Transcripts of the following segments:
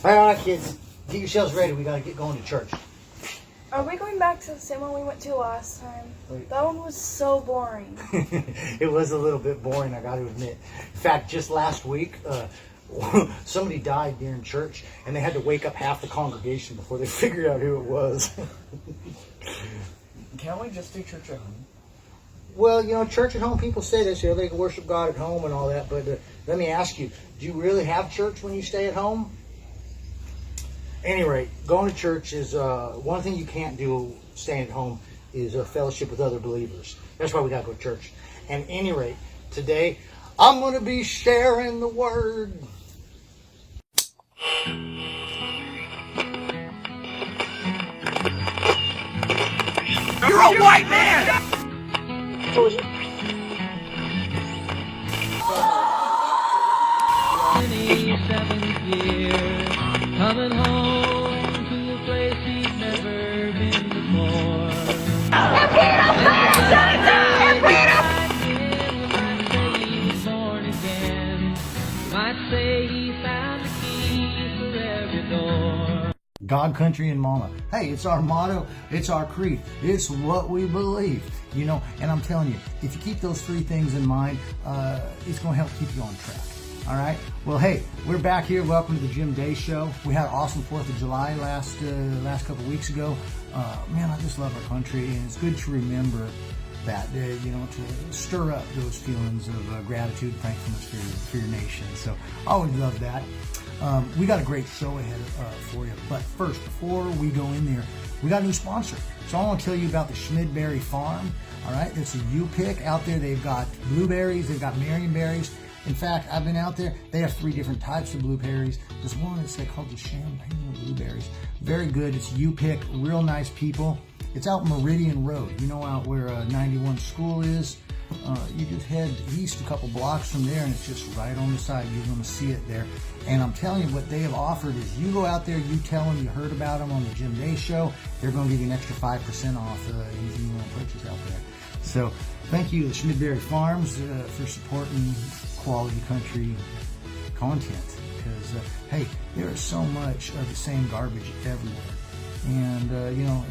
All right, kids, get yourselves ready. We got to get going to church. Are we going back to the same one we went to last time? That one was so boring. It was a little bit boring, I got to admit. In fact, just last week, somebody died during church, and they had to wake up half the congregation before they figured out who it was. Can't we just do church at home? Well, church at home, people say this, they can worship God at home and all that, but let me ask you, do you really have church when you stay at home? Any rate, going to church is one thing you can't do staying at home is a fellowship with other believers. That's why we got to go to church. And at any rate, today, I'm going to be sharing the word. You're a white man! 27th year, coming home to a place he's never been before. Born again, might say he found the key for every door. God, country, and mama. Hey, it's our motto. It's our creed. It's what we believe. And I'm telling you, if you keep those three things in mind, it's going to help keep you on track. All right. Well, hey, we're back here. Welcome to the Jim Day Show. We had an awesome 4th of July last couple of weeks ago. Man, I just love our country, and it's good to remember that, to stir up those feelings of gratitude and thankfulness for your nation. So I always love that. We got a great show ahead for you. But first, before we go in there, we got a new sponsor. So I want to tell you about the Schmidberry Farm. All right, it's a U-pick out there. They've got blueberries. They've got marionberries. In fact, I've been out there. They have 3 different types of blueberries. There's one that's called the champagne blueberries. Very good. It's U-pick. Real nice people. It's out Meridian Road. Out where 91 School is. You just head east a couple blocks from there, and it's just right on the side. You're going to see it there. And I'm telling you, what they have offered is you go out there, you tell them you heard about them on the Jim Day Show. They're going to give you an extra 5% off anything you want to purchase out there. So thank you to Schmidberry Farms for supporting quality country content. Because, hey, there is so much of the same garbage everywhere. And,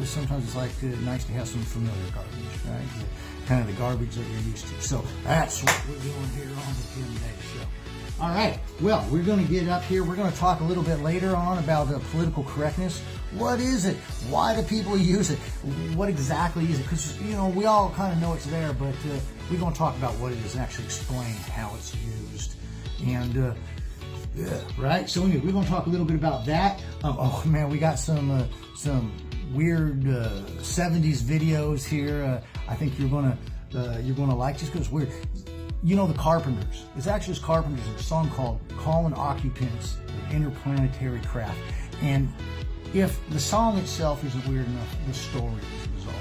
sometimes it's like nice to have some familiar garbage, right? Kind of the garbage that you're used to. So that's what we're doing here on the Jim Day Show. All right. Well, we're going to get up here. We're going to talk a little bit later on about political correctness. What is it? Why do people use it? What exactly is it? Because, we all kind of know it's there, but we're going to talk about what it is and actually explain how it's used. And, right? So anyway, we're going to talk a little bit about that. We got some weird 70s videos here. I think you're gonna like, just because it's weird. The Carpenters. It's actually just Carpenters. It's a song called "Calling Occupants of Interplanetary Craft." And if the song itself isn't weird enough, the story is bizarre.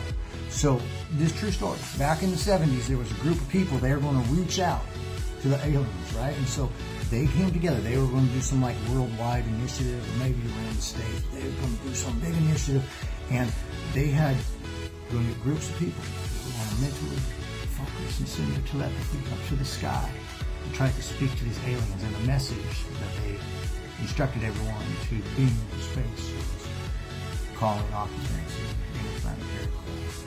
So this true story. Back in the 70s, there was a group of people. They were going to reach out to the aliens, right? And so they came together. They were going to do some worldwide initiative, or maybe around the states. They were going to do some big initiative, and they had going to get groups of people who were going to mentally focus and send their telepathy up to the sky and try to speak to these aliens. And the message that they instructed everyone to beam into space was calling occupants of interplanetary craft.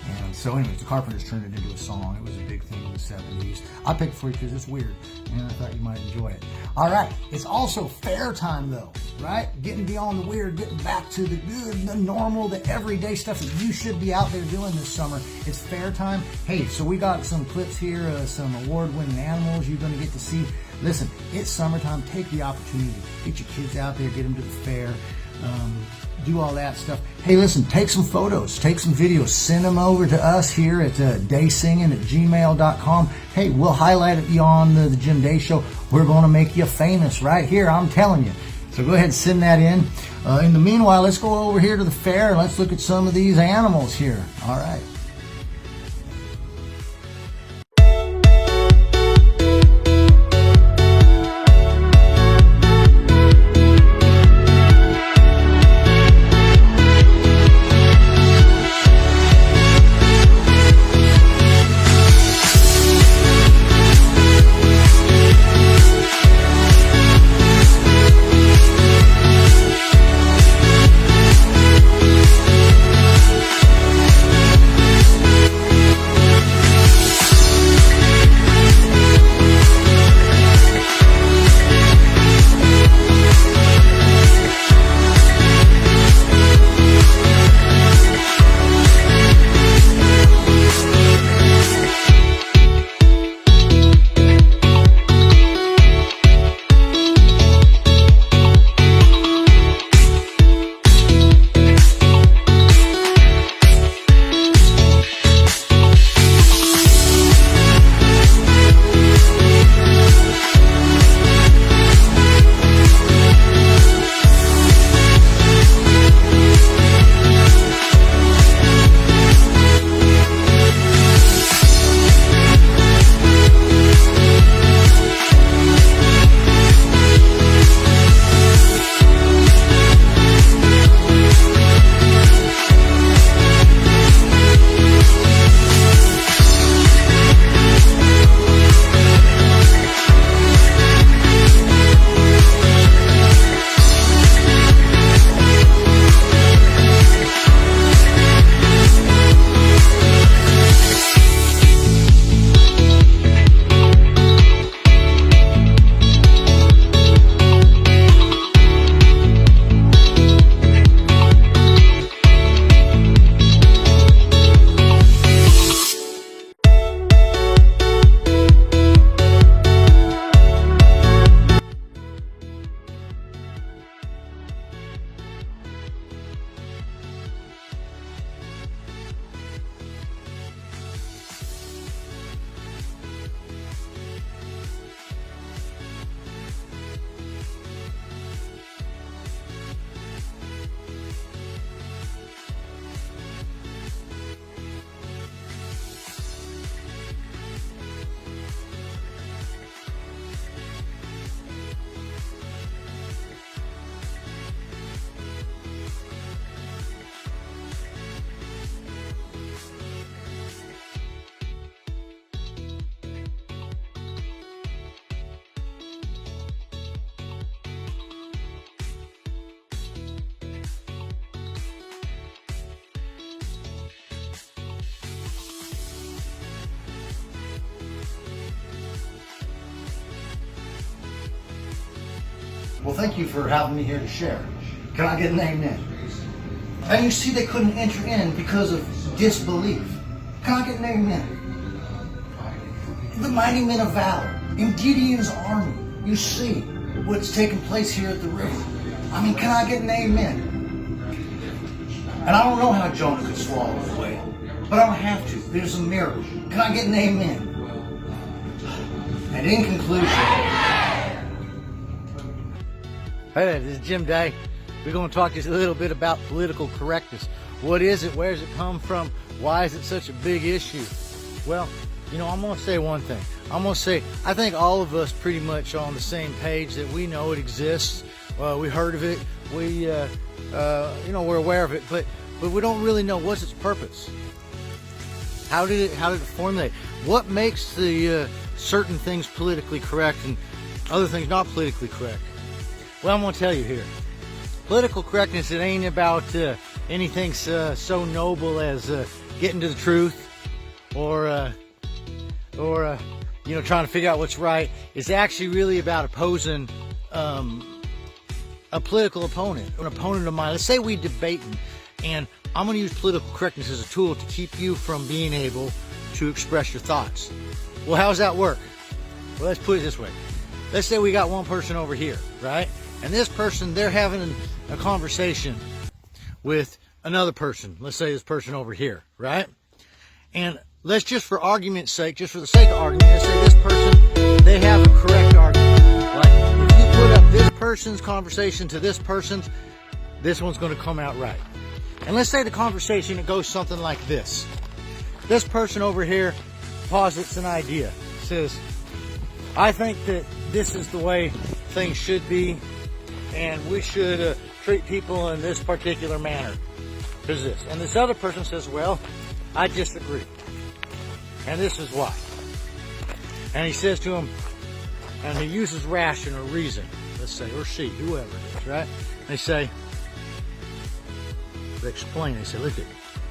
And so anyways, the Carpenters turned it into a song. It was a big thing in the 70s. I picked it for you because it's weird, and I thought you might enjoy it. All right, it's also fair time, though, right? Getting beyond the weird, getting back to the good, the normal, the everyday stuff that you should be out there doing this summer. It's fair time. Hey, so we got some clips here, some award-winning animals you're going to get to see. Listen, it's summertime. Take the opportunity. Get your kids out there. Get them to the fair. Do all that stuff. Hey, listen, take some photos, take some videos, send them over to us here at daysinging@gmail.com. Hey, we'll highlight it on the Jim Day Show. We're going to make you famous right here, I'm telling you. So go ahead and send that in. In the meanwhile, let's go over here to the fair and let's look at some of these animals here. All right. Well, thank you for having me here to share. Can I get an amen? And you see, they couldn't enter in because of disbelief. Can I get an amen? The mighty men of valor in Gideon's army. You see what's taking place here at the river. I mean, can I get an amen? And I don't know how Jonah could swallow the whale, but I don't have to. There's a miracle. Can I get an amen? And in conclusion, hey, this is Jim Day. We're going to talk just a little bit about political correctness. What is it? Where does it come from? Why is it such a big issue? Well, you know, I'm going to say one thing. I'm going to say, I think all of us pretty much are on the same page that we know it exists. We heard of it. We, we're aware of it, but we don't really know what's its purpose. How did it formulate? What makes the certain things politically correct and other things not politically correct? Well, I'm going to tell you here. Political correctness, it ain't about anything so noble as getting to the truth or trying to figure out what's right. It's actually really about opposing a political opponent, an opponent of mine. Let's say we debating, and I'm going to use political correctness as a tool to keep you from being able to express your thoughts. Well, how does that work? Well, let's put it this way. Let's say we got one person over here, right? And this person, they're having a conversation with another person. Let's say this person over here, right? And let's just for argument's sake, just for the sake of argument, let's say this person, they have a correct argument. Like, if you put up this person's conversation to this person's, this one's going to come out right. And let's say the conversation, it goes something like this. This person over here posits an idea. Says, I think that this is the way things should be, and we should treat people in this particular manner. There's this. And this other person says, well, I disagree. And this is why. And he says to him, and he uses ration or reason, let's say, or she, whoever it is, right? They say, they explain, they say, look,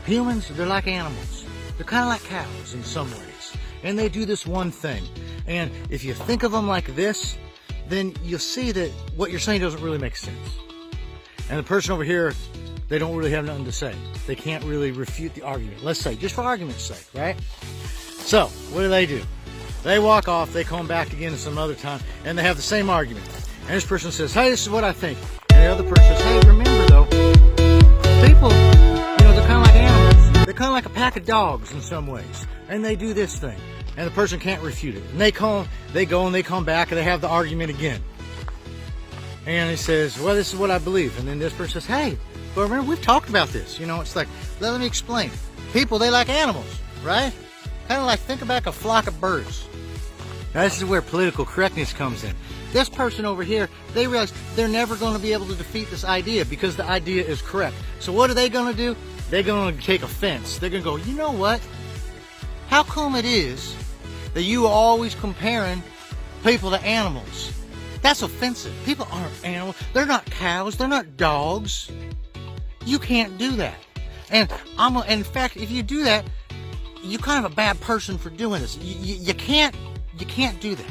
humans, they're like animals. They're kind of like cows in some ways. And they do this one thing. And if you think of them like this, then you'll see that what you're saying doesn't really make sense. And the person over here, they don't really have nothing to say. They can't really refute the argument. Let's say, just for argument's sake, right? So, what do? They walk off, they come back again some other time, and they have the same argument. And this person says, hey, this is what I think. And the other person says, hey, remember though, people, they're kind of like animals. They're kind of like a pack of dogs in some ways. And they do this thing. And the person can't refute it. And they go and they come back and they have the argument again. And he says, well, this is what I believe. And then this person says, hey, but remember, we've talked about this. It's like, let me explain. People, they like animals, right? Kind of like, think about a flock of birds. Now, this is where political correctness comes in. This person over here, they realize they're never going to be able to defeat this idea because the idea is correct. So what are they going to do? They're going to take offense. They're going to go, you know what? How come it is that you are always comparing people to animals? That's offensive. People aren't animals. They're not cows. They're not dogs. You can't do that. And in fact, if you do that, you're kind of a bad person for doing this. You can't do that.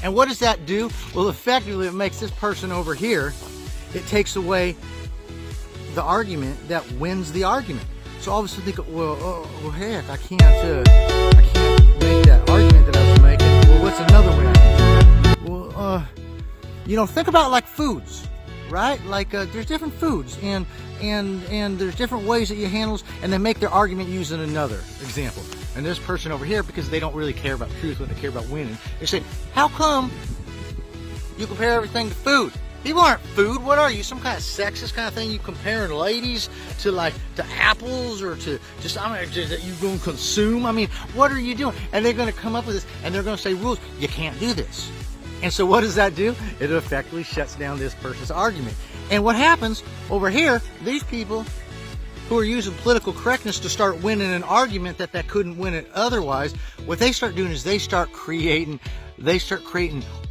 And what does that do? Well, effectively, it makes this person over here, it takes away the argument that wins the argument. So all of a sudden they go, well, heck, I can't make that argument that I was making. Well, what's another way I can do that? Well, think about like foods, right? Like there's different foods and there's different ways that you handle, and they make their argument using another example. And this person over here, because they don't really care about truth, but they care about winning, they say, how come you compare everything to food? People aren't food. What are you? Some kind of sexist kind of thing? You comparing ladies to apples or to that you're going to consume? I mean, what are you doing? And they're going to come up with this, and they're going to say rules. You can't do this. And so what does that do? It effectively shuts down this person's argument. And what happens over here, these people who are using political correctness to start winning an argument that couldn't win it otherwise, what they start doing is they start creating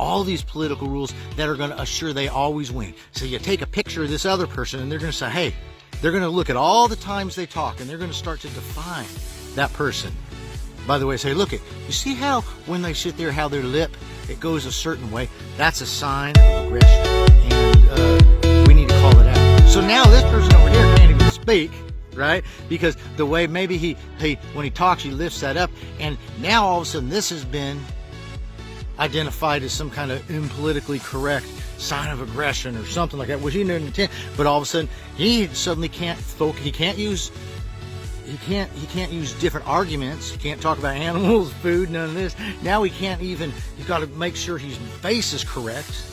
all these political rules that are going to assure they always win. So you take a picture of this other person and they're going to say, hey, they're going to look at all the times they talk and they're going to start to define that person. By the way, say, look, you see how when they sit there, how their lip, it goes a certain way? That's a sign of aggression. And So now this person over here can't even speak, right? Because the way maybe he when he talks, he lifts that up, and now all of a sudden this has been identified as some kind of impolitically correct sign of aggression or something like that, which he didn't intend. But all of a sudden he suddenly can't focus. He can't use different arguments. He can't talk about animals, food, none of this. Now he's got to make sure his face is correct.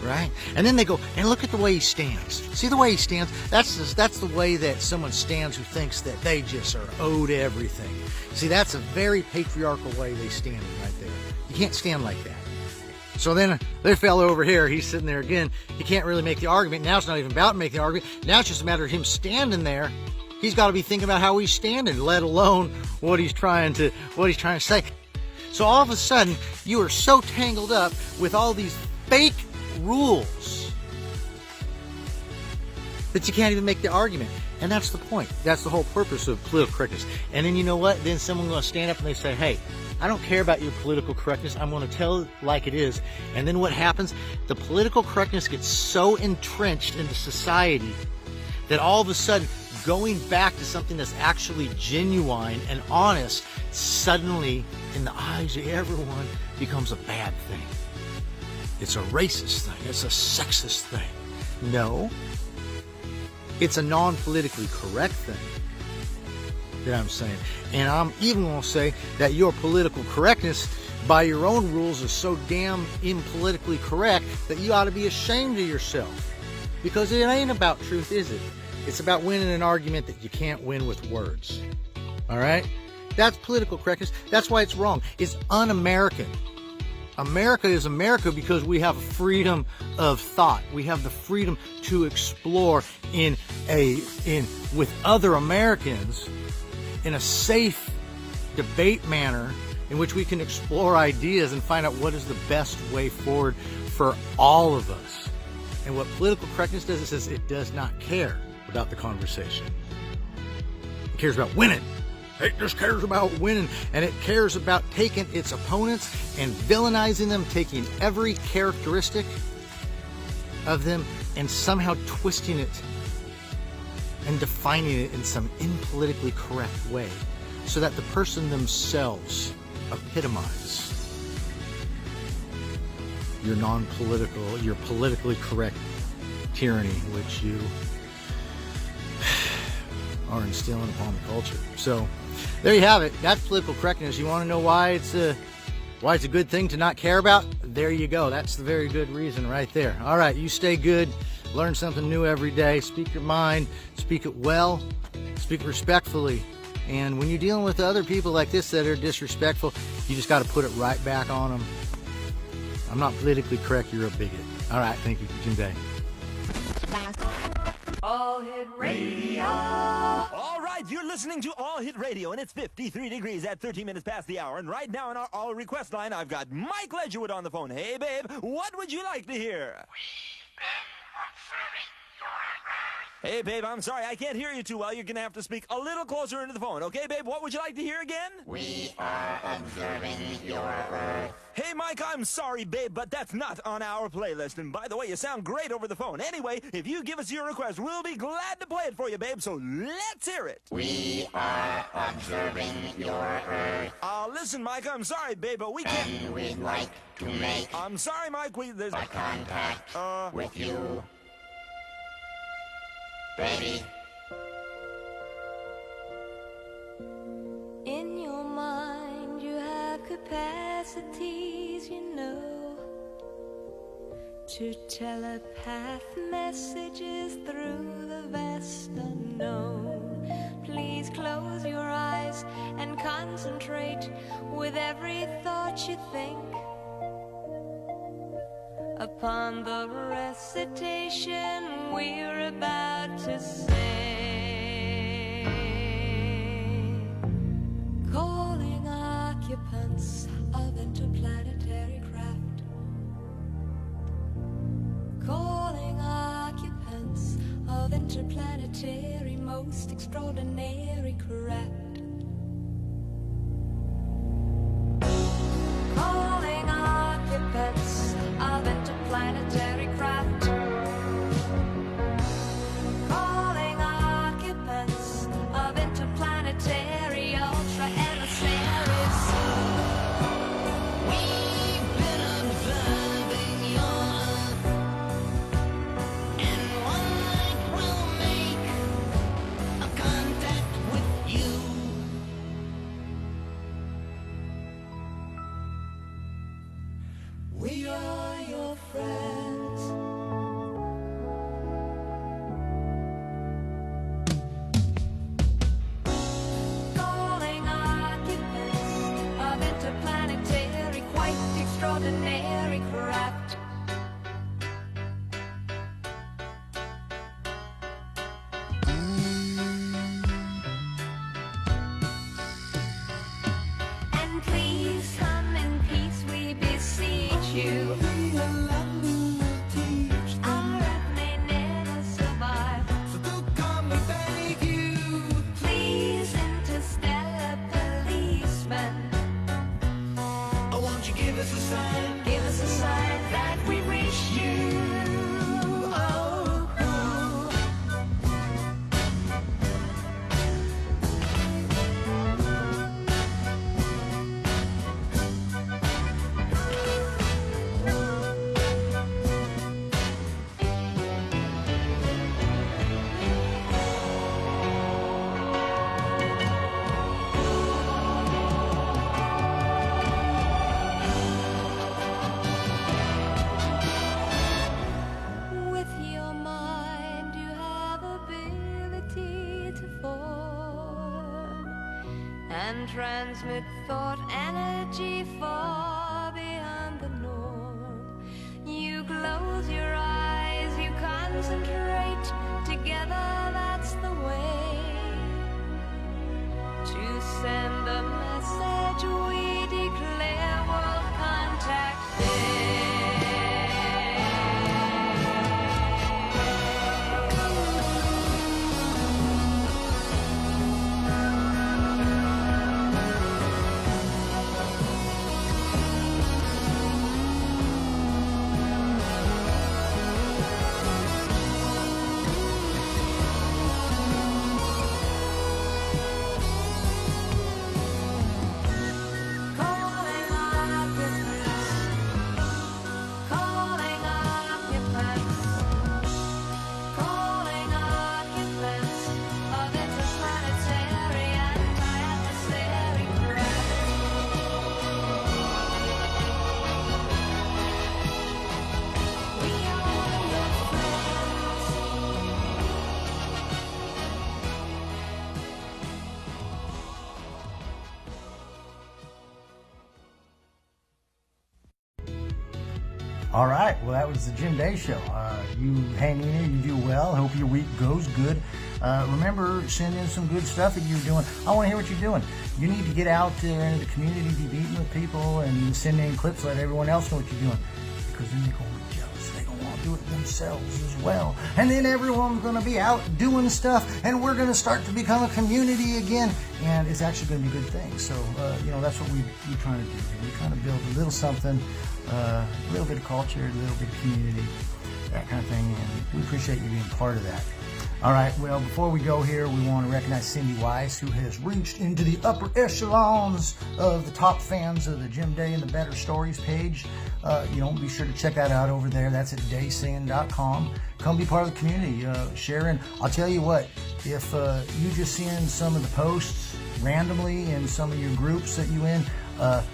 Right? And then they go, and look at the way he stands. See the way he stands? That's the way that someone stands who thinks that they just are owed everything. See, that's a very patriarchal way they stand right there. You can't stand like that. So then this fellow over here, he's sitting there again. He can't really make the argument. Now it's not even about making the argument. Now it's just a matter of him standing there. He's got to be thinking about how he's standing, let alone what he's trying to say. So all of a sudden, you are so tangled up with all these fake rules that you can't even make the argument. And that's the point. That's the whole purpose of political correctness. And then you know what? Then someone's going to stand up and they say, hey, I don't care about your political correctness. I'm going to tell it like it is. And then what happens? The political correctness gets so entrenched into society that all of a sudden going back to something that's actually genuine and honest suddenly, in the eyes of everyone, becomes a bad thing. It's a racist thing. It's a sexist thing. No. It's a non-politically correct thing that I'm saying. And I'm even going to say that your political correctness by your own rules is so damn impolitically correct that you ought to be ashamed of yourself. Because it ain't about truth, is it? It's about winning an argument that you can't win with words. All right? That's political correctness. That's why it's wrong. It's un-American. America is America because we have freedom of thought. We have the freedom to explore with other Americans in a safe debate manner in which we can explore ideas and find out what is the best way forward for all of us. And what political correctness does, it says it does not care about the conversation. It cares about winning. It just cares about winning, and it cares about taking its opponents and villainizing them, taking every characteristic of them and somehow twisting it and defining it in some impolitically correct way so that the person themselves epitomize your non-political, your politically correct tyranny, which you are instilling upon the culture. So there you have it. That's political correctness. You want to know why it's a good thing to not care about? There you go. That's the very good reason right there. All right, you stay good. Learn something new every day. Speak your mind. Speak it well. Speak it respectfully. And when you're dealing with other people like this that are disrespectful, you just got to put it right back on them. I'm not politically correct. You're a bigot. All right. Thank you, Jim. All Hit Radio. All right, you're listening to All Hit Radio, and it's 53 degrees at 13 minutes past the hour. And right now on our All Request line, I've got Mike Ledgerwood on the phone. Hey, babe, what would you like to hear? Hey, babe, I'm sorry, I can't hear you too well. You're going to have to speak a little closer into the phone. Okay, babe, what would you like to hear again? We are observing your Earth. Hey, Mike, I'm sorry, babe, but that's not on our playlist. And by the way, you sound great over the phone. Anyway, if you give us your request, we'll be glad to play it for you, babe, so let's hear it. We are observing your Earth. Listen, Mike, I'm sorry, babe, but we can't... And we'd like to make... I'm sorry, Mike, there's... a contact with you. Baby. In your mind you have capacities, you know, to telepath messages through the vast unknown. Please close your eyes and concentrate with every thought you think upon the recitation we're about to sing. Calling occupants of interplanetary craft. Calling occupants of interplanetary most extraordinary craft. Calling occupants of interplanetary craft. can transmit thought energy far beyond the norm. You close your eyes, you concentrate, together that's the way to send a message. We declare world contact day. All right, well, that was the Jim Day Show. You hang in there, you do well. Hope your week goes good. Remember, send in some good stuff that you're doing. I want to hear what you're doing. You need to get out there into the community, be meeting with people, and send in clips, let everyone else know what you're doing. Because then they're going to be jealous. They're going to want to do it themselves as well. And then everyone's going to be out doing stuff, and we're going to start to become a community again. And it's actually going to be a good thing. So, that's what we're trying to do. We're trying to build a little something, a little bit of culture, a little bit of community, that kind of thing. And we appreciate you being part of that. All right, well, before we go here, we want to recognize Cindy Weiss, who has reached into the upper echelons of the top fans of the Jim Day and the Better Stories page. Be sure to check that out over there. That's at daysin.com. Come be part of the community. Sharon, I'll tell you what, if you just send some of the posts randomly in some of your groups that you in,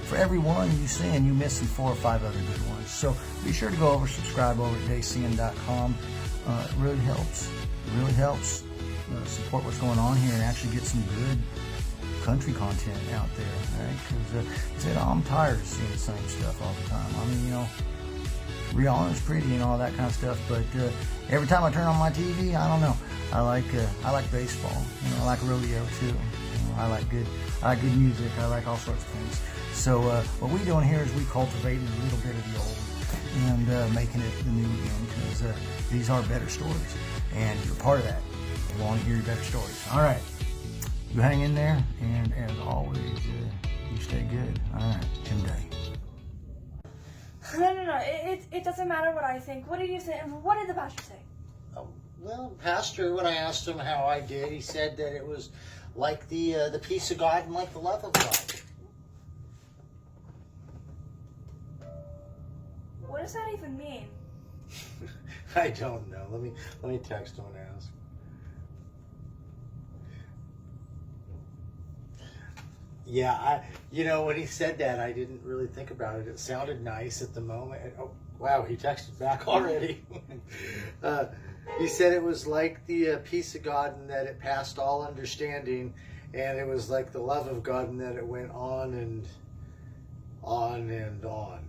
for every one you send, you missing 4 or 5 other good ones. So be sure to go over, subscribe over at daysin.com. It really helps. It really helps support what's going on here and actually get some good country content out there, right? Because I'm tired of seeing the same stuff all the time. I mean, Rihanna's pretty and all that kind of stuff, but every time I turn on my TV, I don't know. I like baseball. I like rodeo too. I like good music. I like all sorts of things. So what we're doing here is we cultivating a little bit of the old and making it the new again, because these are better stories, and you're part of that. We want to hear your better stories. All right, you hang in there, and as always, you stay good. All right, Jim Day. No. It doesn't matter what I think. What did you say? What did the pastor say? Well, Pastor, when I asked him how I did, he said that it was like the peace of God and like the love of God. What does that even mean? I don't know. Let me text him and ask. Yeah, when he said that, I didn't really think about it. It sounded nice at the moment. Oh, wow, he texted back already. He said it was like the peace of God and that it passed all understanding, and it was like the love of God and that it went on and on and on.